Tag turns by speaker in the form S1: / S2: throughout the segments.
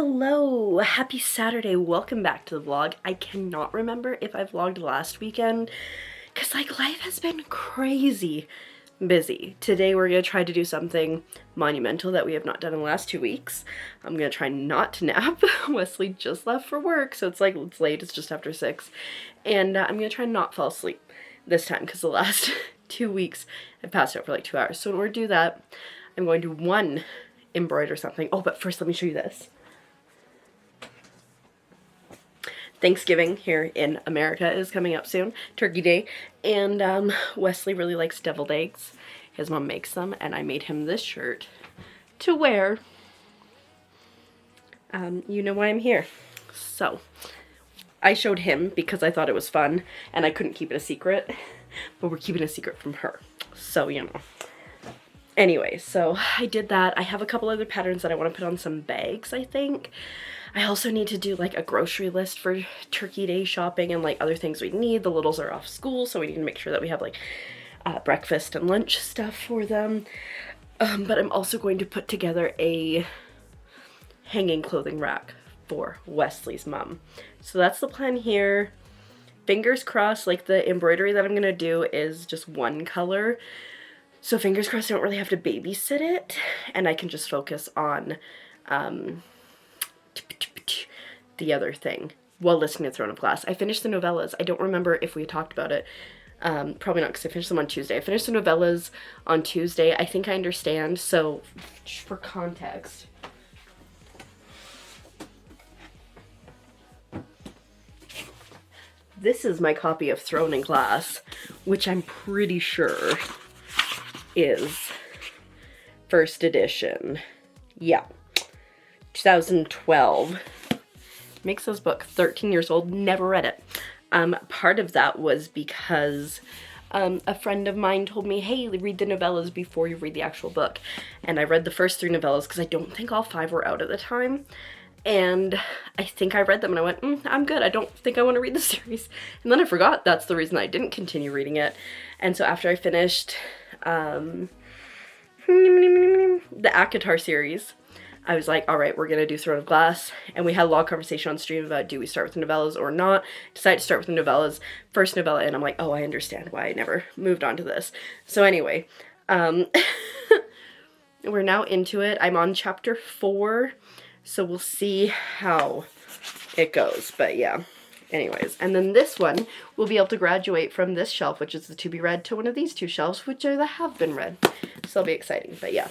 S1: Hello, happy Saturday. Welcome back to the vlog. I cannot remember if I vlogged last weekend because life has been crazy busy. Today we're going to try to do something monumental that we have not done in the last 2 weeks. I'm going to try not to nap. Wesley just left for work, so it's late. It's just after 6. And I'm going to try not fall asleep this time because the last 2 weeks I've passed out for like 2 hours. So in order to do that, I'm going to embroider something. Oh, but first let me show you this. Thanksgiving here in America is coming up soon, Turkey Day, and Wesley really likes deviled eggs. His mom makes them, and I made him this shirt to wear. You know why I'm here. So, I showed him because I thought it was fun, and I couldn't keep it a secret, but we're keeping it a secret from her. So, you know. Anyway, so I did that. I have a couple other patterns that I want to put on some bags, I think. I also need to do like a grocery list for Turkey Day shopping and like other things we need. The littles are off school, so we need to make sure that we have like breakfast and lunch stuff for them. But I'm also going to put together a hanging clothing rack for Wesley's mom. So that's the plan here. Fingers crossed, like the embroidery that I'm gonna do is just one color. So fingers crossed I don't really have to babysit it, and I can just focus on the other thing while listening to Throne of Glass. I finished the novellas. I don't remember if we talked about it. Probably not, because I finished them on Tuesday. I finished the novellas on Tuesday. I think I understand. So for context, this is my copy of Throne and Glass, which I'm pretty sure is first edition. Yeah, 2012. Makes this book 13 years old, never read it. Part of that was because a friend of mine told me, hey, read the novellas before you read the actual book. And I read the first 3 novellas because I don't think all 5 were out at the time. And I think I read them and I went, I'm good. I don't think I want to read the series. And then I forgot that's the reason I didn't continue reading it. And so after I finished the ACOTAR series, I was like, all right, we're going to do Throne of Glass. And we had a long conversation on stream about do we start with the novellas or not. Decided to start with the novellas. First novella, and I'm like, oh, I understand why I never moved on to this. So anyway, we're now into it. I'm on chapter 4, so we'll see how it goes. But yeah, anyways. And then this one, we'll be able to graduate from this shelf, which is the to be read, to one of these 2 shelves, which are the have been read. So it'll be exciting, but yeah.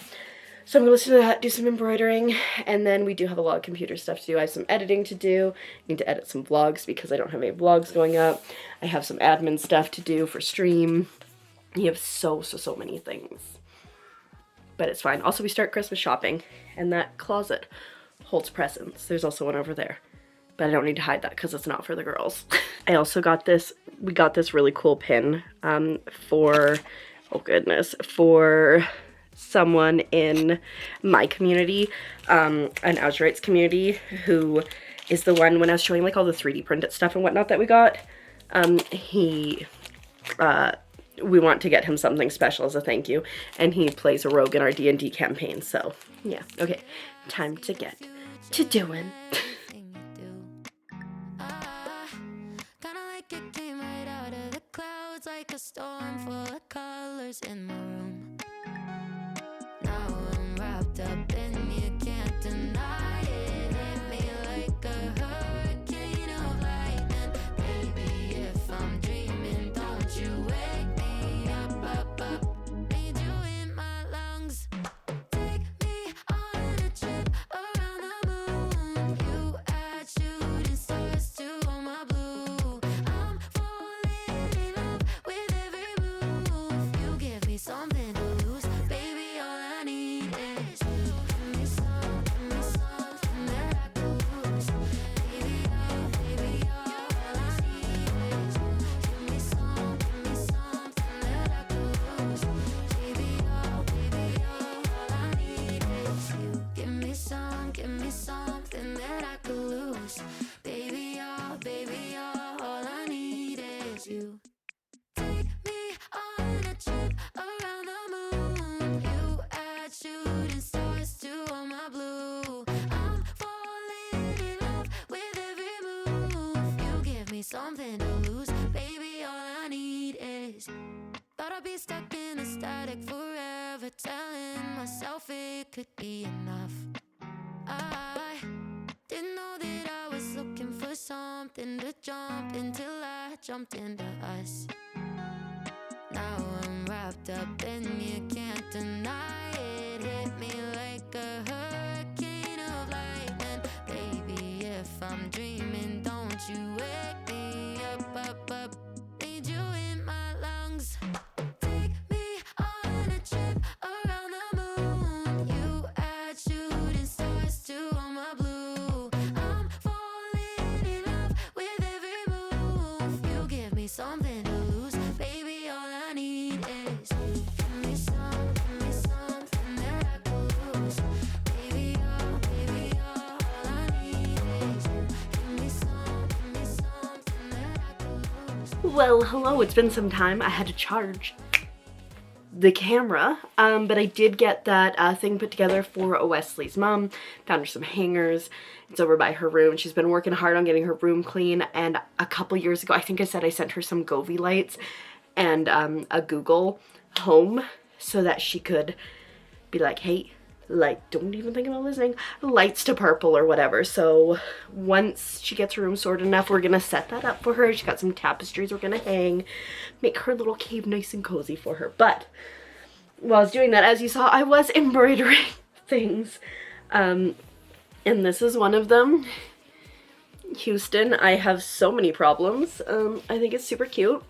S1: So I'm going to listen to that, do some embroidering, and then we do have a lot of computer stuff to do. I have some editing to do. I need to edit some vlogs because I don't have any vlogs going up. I have some admin stuff to do for stream. You have so many things. But it's fine. Also, we start Christmas shopping, and that closet holds presents. There's also one over there. But I don't need to hide that because it's not for the girls. I also got this, we got this really cool pin for someone in my community, an Auschwitz community, who is the one when I was showing like all the 3D printed stuff and whatnot that we got. We want to get him something special as a thank you, and he plays a rogue in our D&D campaign. So yeah, okay, time to get to doing.
S2: Like a storm full of colors in my room. Now I'm wrapped up and you can't deny it. Hit me like a hurricane of lightning. Baby, if I'm dreaming, don't you wake me up. Need you in my lungs. Take me on a trip around the moon. static forever, telling myself it could be enough. I didn't know that I was looking for something to jump until I jumped into us. Now I'm wrapped up and you can't deny it. Hit me like a hurricane of lightning. Baby, if I'm dreaming, don't you wake me up. Need you in my lungs. Take me on a trip around the moon. You add shooting stars to all my blue. I'm falling in love with every move. You give me something to lose, baby. All I need is you. Give me something that I could lose, baby. All I need is you. Give me something that I could lose.
S1: Well, hello, it's been some time. I had to charge the camera, but I did get that thing put together for Wesley's mom. Found her some hangers. It's over by her room. She's been working hard on getting her room clean, and a couple years ago, I think I said I sent her some Govee lights and a Google Home so that she could be like, hey, like, don't even think about listening, lights to purple or whatever. So once she gets her room sorted enough, we're gonna set that up for her. She got some tapestries we're gonna hang, make her little cave nice and cozy for her. But while I was doing that, as you saw, I was embroidering things, and this is one of them. Houston, I have so many problems. I think it's super cute.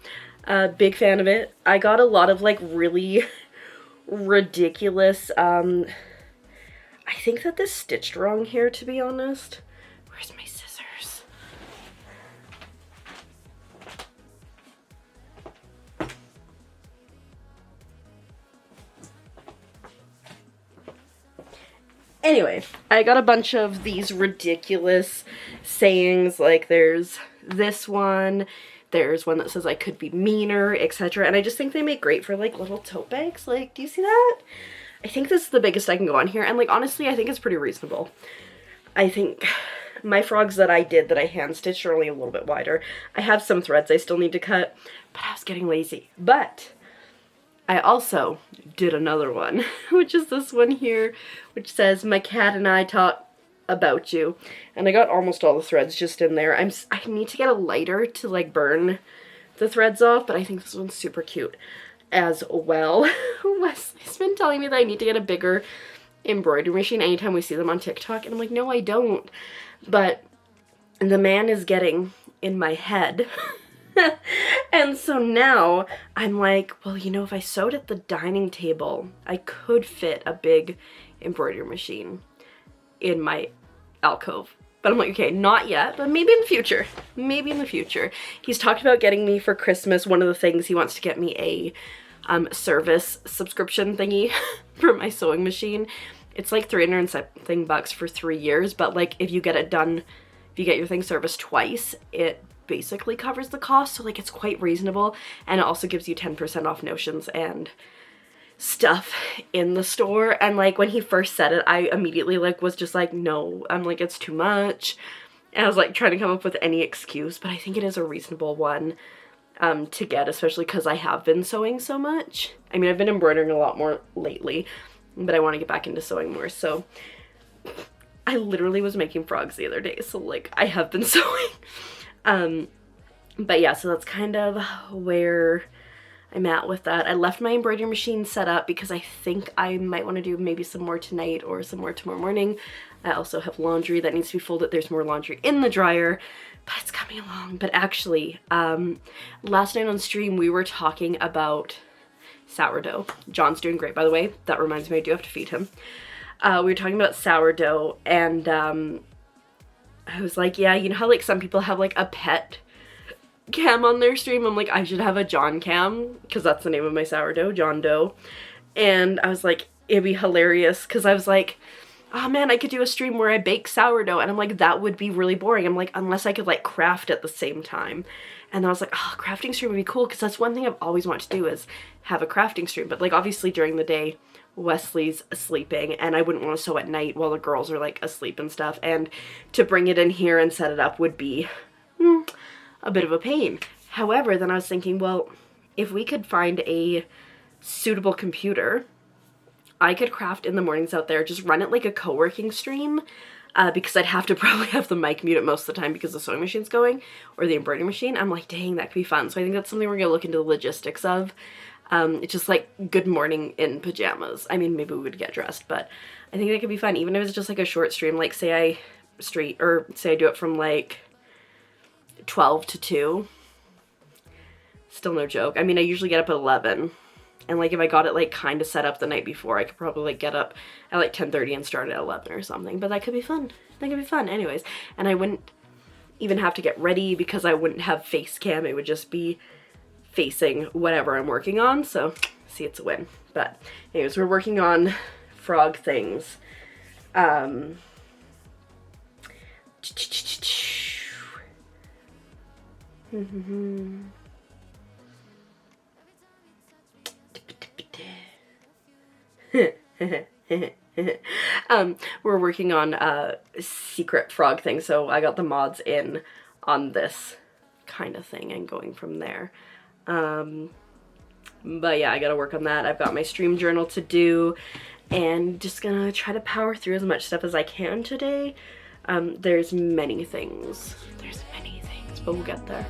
S1: Big fan of it. I got a lot of like really ridiculous, I think that this stitched wrong here, to be honest. Where's my scissors? Anyway, I got a bunch of these ridiculous sayings, like there's this one, there's one that says I could be meaner, etc. And I just think they make great for like little tote bags. Like, do you see that? I think this is the biggest I can go on here, and like honestly I think it's pretty reasonable. I think my frogs that I did that I hand stitched are only a little bit wider. I have some threads I still need to cut, but I was getting lazy. But I also did another one, which is this one here, which says my cat and I talk about you. And I got almost all the threads just in there. I need to get a lighter to like burn the threads off, but I think this one's super cute as well. Wesley's been telling me that I need to get a bigger embroidery machine anytime we see them on TikTok, and I'm like, no, I don't. But the man is getting in my head. And so now I'm like, well, you know, if I sewed at the dining table, I could fit a big embroidery machine in my alcove. But I'm like, okay, not yet, but maybe in the future. Maybe in the future. He's talked about getting me for Christmas, one of the things he wants to get me a service subscription thingy for my sewing machine. It's like 300 and something bucks for 3 years, but like if you get it done, if you get your thing serviced twice, it basically covers the cost. So like it's quite reasonable, and it also gives you 10% off notions and stuff in the store. And like when he first said it, I immediately like was just like, no, I'm like, it's too much. And I was like trying to come up with any excuse, but I think it is a reasonable one to get, especially because I have been sewing so much. I mean, I've been embroidering a lot more lately, but I want to get back into sewing more. So I literally was making frogs the other day, so like I have been sewing. But yeah, so that's kind of where I'm at with that. I left my embroidery machine set up because I think I might want to do maybe some more tonight or some more tomorrow morning. I also have laundry that needs to be folded. There's more laundry in the dryer, but it's coming along. But actually, last night on stream, we were talking about sourdough. John's doing great, by the way. That reminds me, I do have to feed him. We were talking about sourdough, and I was like, yeah, you know how like some people have like a pet cam on their stream? I'm like, I should have a John cam, because that's the name of my sourdough, John Doe. And I was like, it'd be hilarious, because I was like, oh man, I could do a stream where I bake sourdough, and I'm like, that would be really boring. I'm like, unless I could like craft at the same time. And I was like, oh, crafting stream would be cool, because that's one thing I've always wanted to do, is have a crafting stream. But like obviously during the day, Wesley's sleeping, and I wouldn't want to sew at night while the girls are like asleep and stuff, and to bring it in here and set it up would be a bit of a pain. However, then I was thinking, well, if we could find a suitable computer, I could craft in the mornings out there, just run it like a co-working stream, because I'd have to probably have the mic muted most of the time because the sewing machine's going, or the embroidery machine. I'm like, dang, that could be fun. So I think that's something we're gonna look into the logistics of. It's just like good morning in pajamas. I mean, maybe we would get dressed, but I think that could be fun, even if it's just like a short stream, like say I do it from like 12 to 2. Still no joke. I mean, I usually get up at 11. And like if I got it like kind of set up the night before, I could probably like get up at like 10:30 and start at 11 or something. But that could be fun. That could be fun anyways. And I wouldn't even have to get ready because I wouldn't have face cam. It would just be facing whatever I'm working on. So see, it's a win. But anyways, we're working on frog things. We're working on a secret frog thing, so I got the mods in on this kind of thing and going from there. But yeah, I gotta work on that. I've got my stream journal to do and just gonna try to power through as much stuff as I can today. There's many things, but we'll get there.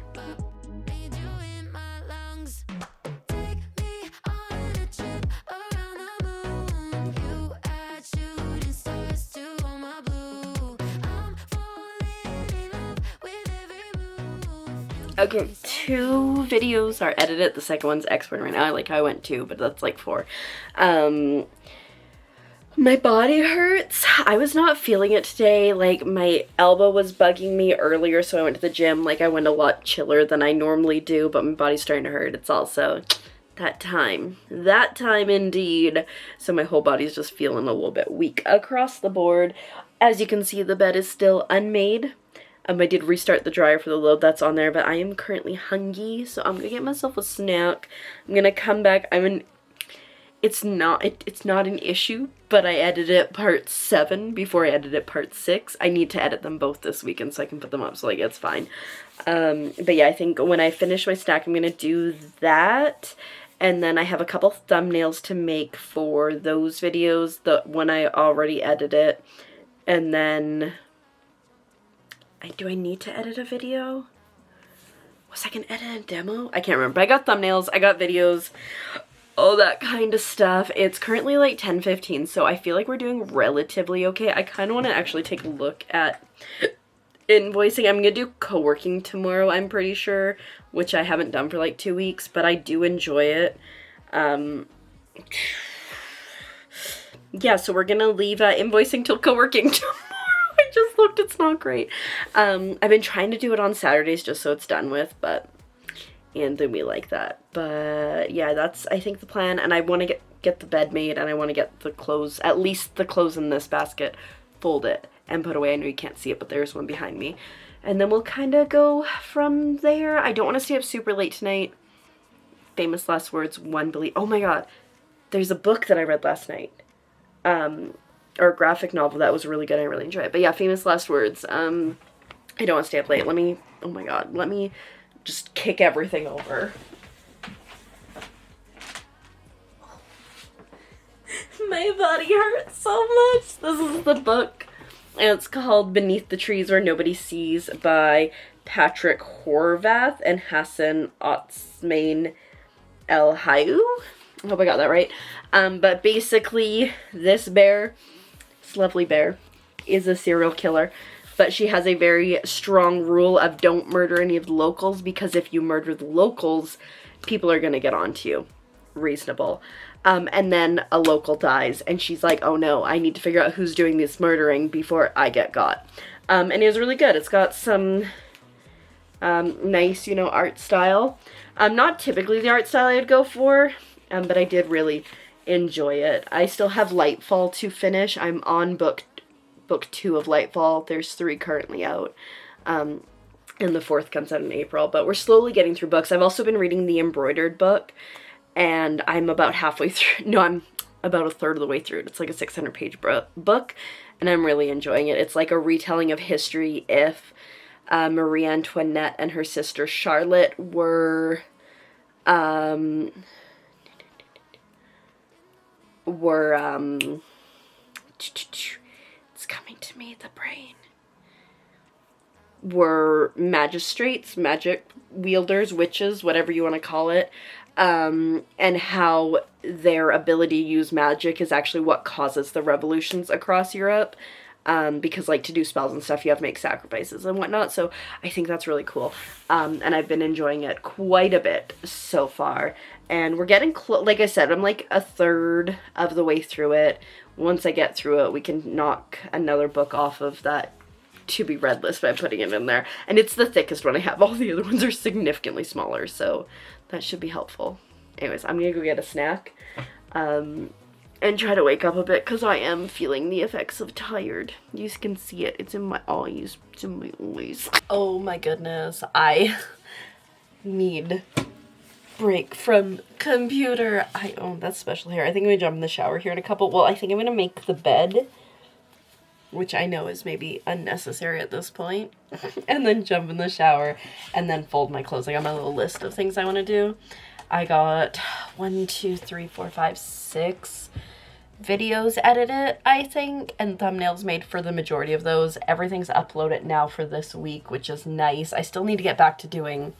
S1: Okay, 2 videos are edited. The second one's expert right now. I like how I went 2, but that's like 4. My body hurts. I was not feeling it today. Like my elbow was bugging me earlier, so I went to the gym. Like I went a lot chiller than I normally do, but my body's starting to hurt. It's also that time indeed. So my whole body's just feeling a little bit weak across the board. As you can see, the bed is still unmade. I did restart the dryer for the load that's on there, but I am currently hungry, so I'm gonna get myself a snack. I'm gonna come back. It's not an issue, but I edited part 7 before I edited part 6. I need to edit them both this weekend so I can put them up, so like it's fine. But yeah, I think when I finish my snack, I'm gonna do that. And then I have a couple thumbnails to make for those videos, the one I already edited. And then do I need to edit a video? Was I gonna edit a demo? I can't remember, but I got thumbnails, I got videos, all that kind of stuff. It's currently like 10:15, so I feel like we're doing relatively okay. I kind of want to actually take a look at invoicing. I'm gonna do co-working tomorrow, I'm pretty sure, which I haven't done for like 2 weeks, but I do enjoy it. Yeah, so we're gonna leave invoicing till co-working tomorrow. I just looked, it's not great. I've been trying to do it on Saturdays just so it's done with, and then we like that. But yeah, that's I think the plan, and I want to get the bed made, and I want to get the clothes, at least the clothes in this basket, fold it and put away. I know you can't see it, but there's one behind me. And then we'll kind of go from there. I don't want to stay up super late tonight. Famous last words, one believe. Oh my god, there's a book that I read last night. Or a graphic novel that was really good. I really enjoyed it. But yeah, famous last words. I don't want to stay up late. Oh my god, let me just kick everything over. My body hurts so much. This is the book, and it's called Beneath the Trees Where Nobody Sees by Patrick Horvath and Hassan Otsmane El Hayou. I hope I got that right. But basically, this bear, this lovely bear, is a serial killer. But she has a very strong rule of don't murder any of the locals, because if you murder the locals, people are going to get onto you. Reasonable. And then a local dies, and she's like, oh no, I need to figure out who's doing this murdering before I get got. And it was really good. It's got some nice, art style. Not typically the art style I'd go for, but I did really enjoy it. I still have Lightfall to finish. I'm on book 2 of Lightfall. There's 3 currently out. And the 4th comes out in April, but we're slowly getting through books. I've also been reading the embroidered book, and I'm about halfway through. No, I'm about a third of the way through it. It's like a 600-page book, and I'm really enjoying it. It's like a retelling of history if Marie Antoinette and her sister Charlotte were were, it's coming to me, the brain, were magistrates, magic wielders, witches, whatever you want to call it, and how their ability to use magic is actually what causes the revolutions across Europe. Because, like, to do spells and stuff, you have to make sacrifices and whatnot, so I think that's really cool. And I've been enjoying it quite a bit so far. And we're getting close. Like I said, I'm like a third of the way through it. Once I get through it, we can knock another book off of that to be read list by putting it in there. And it's the thickest one I have. All the other ones are significantly smaller, so that should be helpful. Anyways, I'm gonna go get a snack. And try to wake up a bit, because I am feeling the effects of tired. You can see it. It's in my eyes. It's in my eyes. Oh my goodness. I need break from computer. That's special hair. I think I'm gonna jump in the shower here in a couple. Well, I think I'm gonna make the bed, which I know is maybe unnecessary at this point. And then jump in the shower and then fold my clothes. I got my little list of things I want to do. I got 6 videos edited, I think, and thumbnails made for the majority of those. Everything's uploaded now for this week, which is nice. I still need to get back to doing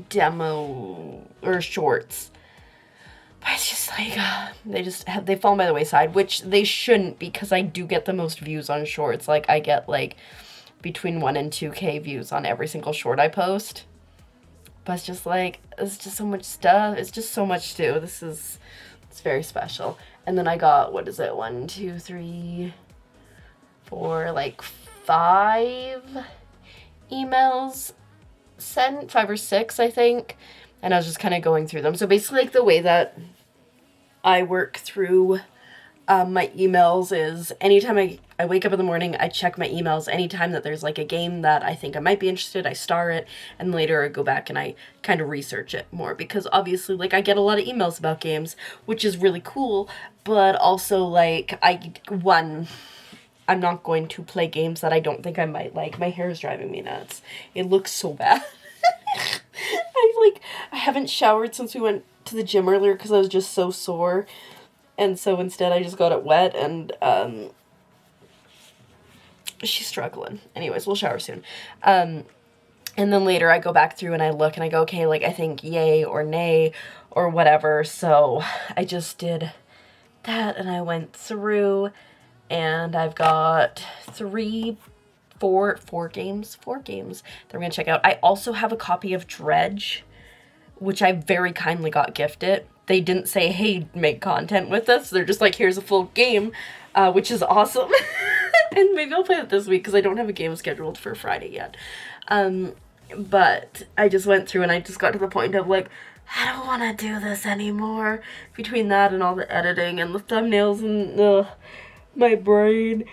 S1: demo or shorts. But it's just like, they fall by the wayside, which they shouldn't, because I do get the most views on shorts. Like, I get like between 1 and 2K views on every single short I post. But it's just like, it's just so much stuff. It's just so much to do. It's very special. And then I got, 1, 2, 3, 4, like 5 emails sent, 5 or 6, I think. And I was just kind of going through them. So basically, like, the way that I work through my emails is anytime I wake up in the morning, I check my emails. Anytime that there's like a game that I think I might be interested, I star it, and later I go back and I kind of research it more, because obviously, like, I get a lot of emails about games, which is really cool, but also, like, I'm not going to play games that I don't think I might like. My hair is driving me nuts. It looks so bad. I haven't showered since we went to the gym earlier because I was just so sore. And so instead I just got it wet, and she's struggling. Anyways, we'll shower soon. And then later I go back through and I look and I go, okay, like, I think yay or nay or whatever. So I just did that, and I went through, and I've got 4 games that I'm going to check out. I also have a copy of Dredge, which I very kindly got gifted. They didn't say, hey, make content with us. They're just like, here's a full game, which is awesome. And maybe I'll play it this week, because I don't have a game scheduled for Friday yet. But I just went through and I just got to the point of like, I don't want to do this anymore. Between that and all the editing and the thumbnails and my brain,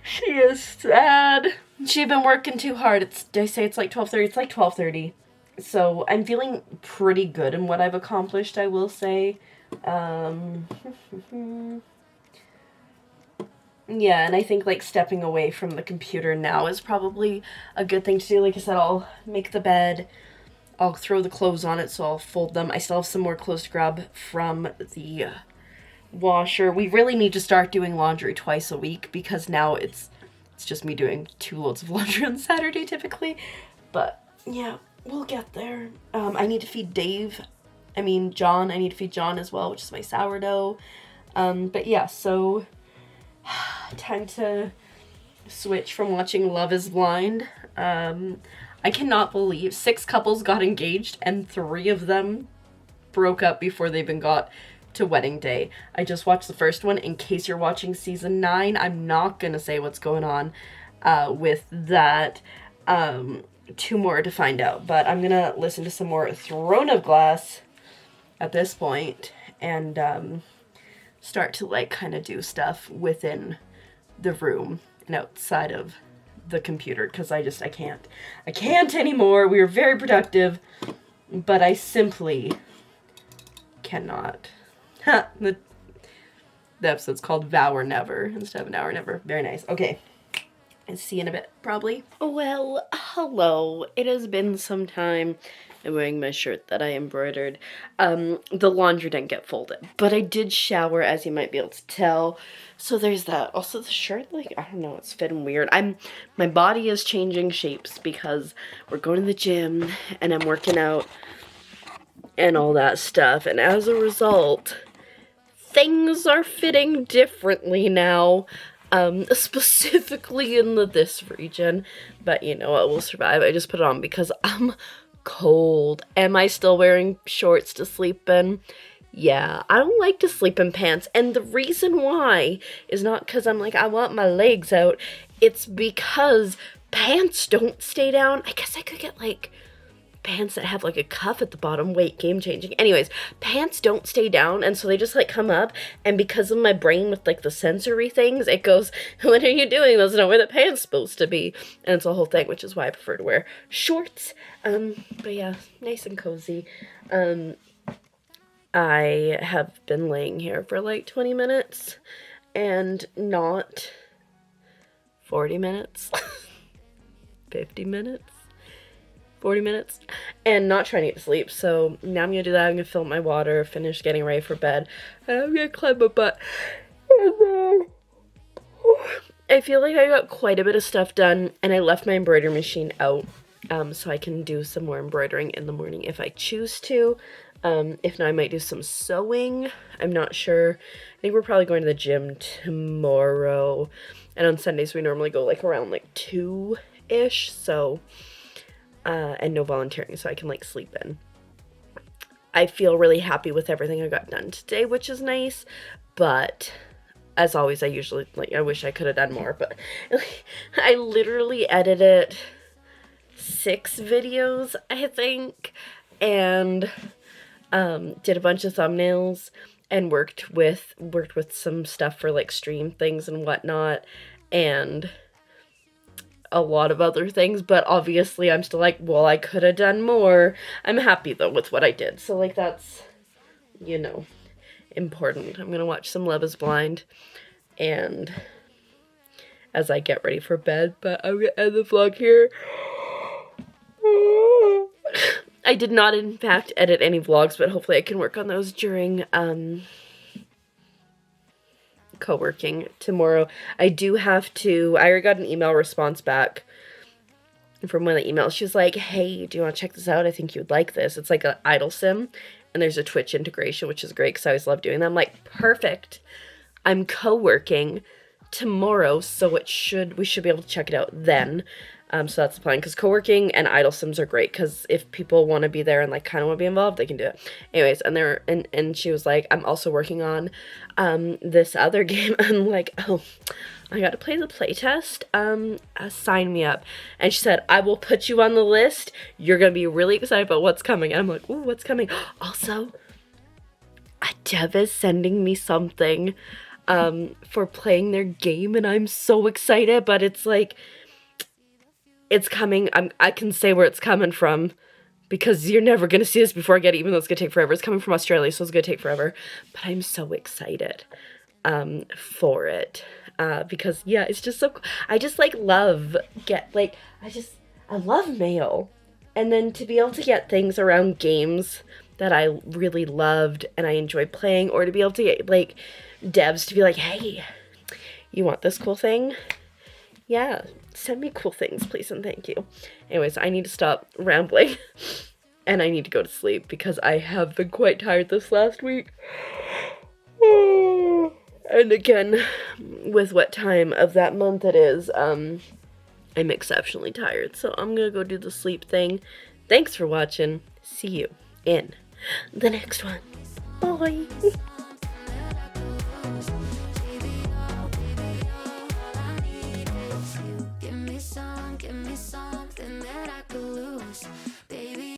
S1: she is sad. She's been working too hard. They say it's like 12:30. It's like 12:30. So I'm feeling pretty good in what I've accomplished, I will say. Yeah, and I think, like, stepping away from the computer now is probably a good thing to do. Like I said, I'll make the bed, I'll throw the clothes on it, so I'll fold them. I still have some more clothes to grab from the washer. We really need to start doing laundry twice a week, because now it's just me doing 2 loads of laundry on Saturday, typically. But, yeah, we'll get there. I need to feed John. I need to feed John as well, which is my sourdough. But, yeah, so time to switch from watching Love is Blind. I cannot believe 6 couples got engaged and 3 of them broke up before they even got to wedding day. I just watched the first one. In case you're watching season 9, I'm not gonna say what's going on with that. 2 more to find out, but I'm gonna listen to some more Throne of Glass at this point, and start to, like, kind of do stuff within the room and outside of the computer, because I can't anymore. We were very productive, but I simply cannot. The episode's called Vow or Never instead of Now or Never. Very nice. Okay. See you in a bit, probably. Well, hello. It has been some time. I'm wearing my shirt that I embroidered. The laundry didn't get folded, but I did shower, as you might be able to tell. So there's that. Also, the shirt, like, I don't know, it's fitting weird. My body is changing shapes because we're going to the gym and I'm working out and all that stuff. And as a result, things are fitting differently now. Specifically in this region, but you know what, we'll survive. I just put it on because I'm cold. Am I still wearing shorts to sleep in? Yeah, I don't like to sleep in pants, and the reason why is not because I'm like, I want my legs out. It's because pants don't stay down. I guess I could get like pants that have like a cuff at the bottom. Wait, game changing. Anyways, pants don't stay down, and so they just like come up, and because of my brain with like the sensory things, it goes, what are you doing? That's not where the pants supposed to be. And it's a whole thing, which is why I prefer to wear shorts. But yeah, nice and cozy. I have been laying here for like 20 minutes and not 40 minutes. 50 minutes. 40 minutes, and not trying to get to sleep. So now I'm gonna do that. I'm gonna fill up my water, finish getting ready for bed, and I'm gonna climb my butt. And then I feel like I got quite a bit of stuff done, and I left my embroidery machine out, so I can do some more embroidering in the morning if I choose to. If not, I might do some sewing. I'm not sure. I think we're probably going to the gym tomorrow, and on Sundays we normally go like around like 2-ish, so and no volunteering, so I can like sleep in. I feel really happy with everything I got done today, which is nice, but as always, I usually, like, I wish I could have done more, but I literally edited 6 videos, I think, and did a bunch of thumbnails, and worked with some stuff for like stream things and whatnot, and a lot of other things, but obviously I'm still like, well, I could have done more. I'm happy though with what I did, so like that's, you know, important. I'm gonna watch some Love is Blind and as I get ready for bed, but I'm gonna end the vlog here. I did not in fact edit any vlogs, but hopefully I can work on those during co-working tomorrow. I do have to, I already got an email response back from one of the emails. She was like, hey, do you want to check this out? I think you would like this. It's like an idol sim, and there's a Twitch integration, which is great because I always love doing that. I'm like, perfect. I'm co-working tomorrow, so we should be able to check it out then. So that's the plan, because co-working and idle sims are great, because if people want to be there and like kind of want to be involved, they can do it. Anyways, and she was like, I'm also working on this other game. I'm like, oh, I got to play the playtest. Sign me up. And she said, I will put you on the list. You're gonna be really excited about what's coming. And I'm like, ooh, what's coming? Also, Dev is sending me something for playing their game, and I'm so excited. But it's like, it's coming. I can say where it's coming from, because you're never going to see this before I get it, even though it's going to take forever. It's coming from Australia, so it's going to take forever. But I'm so excited for it. Because, yeah, it's just so cool. I just, like, I love mail. And then to be able to get things around games that I really loved and I enjoyed playing, or to be able to get, like, devs to be like, hey, you want this cool thing? Yeah, send me cool things, please and thank you. Anyways, I need to stop rambling, and I need to go to sleep, because I have been quite tired this last week. And again, with what time of that month it is, I'm exceptionally tired, so I'm gonna go do the sleep thing. Thanks for watching. See you in the next one. Bye.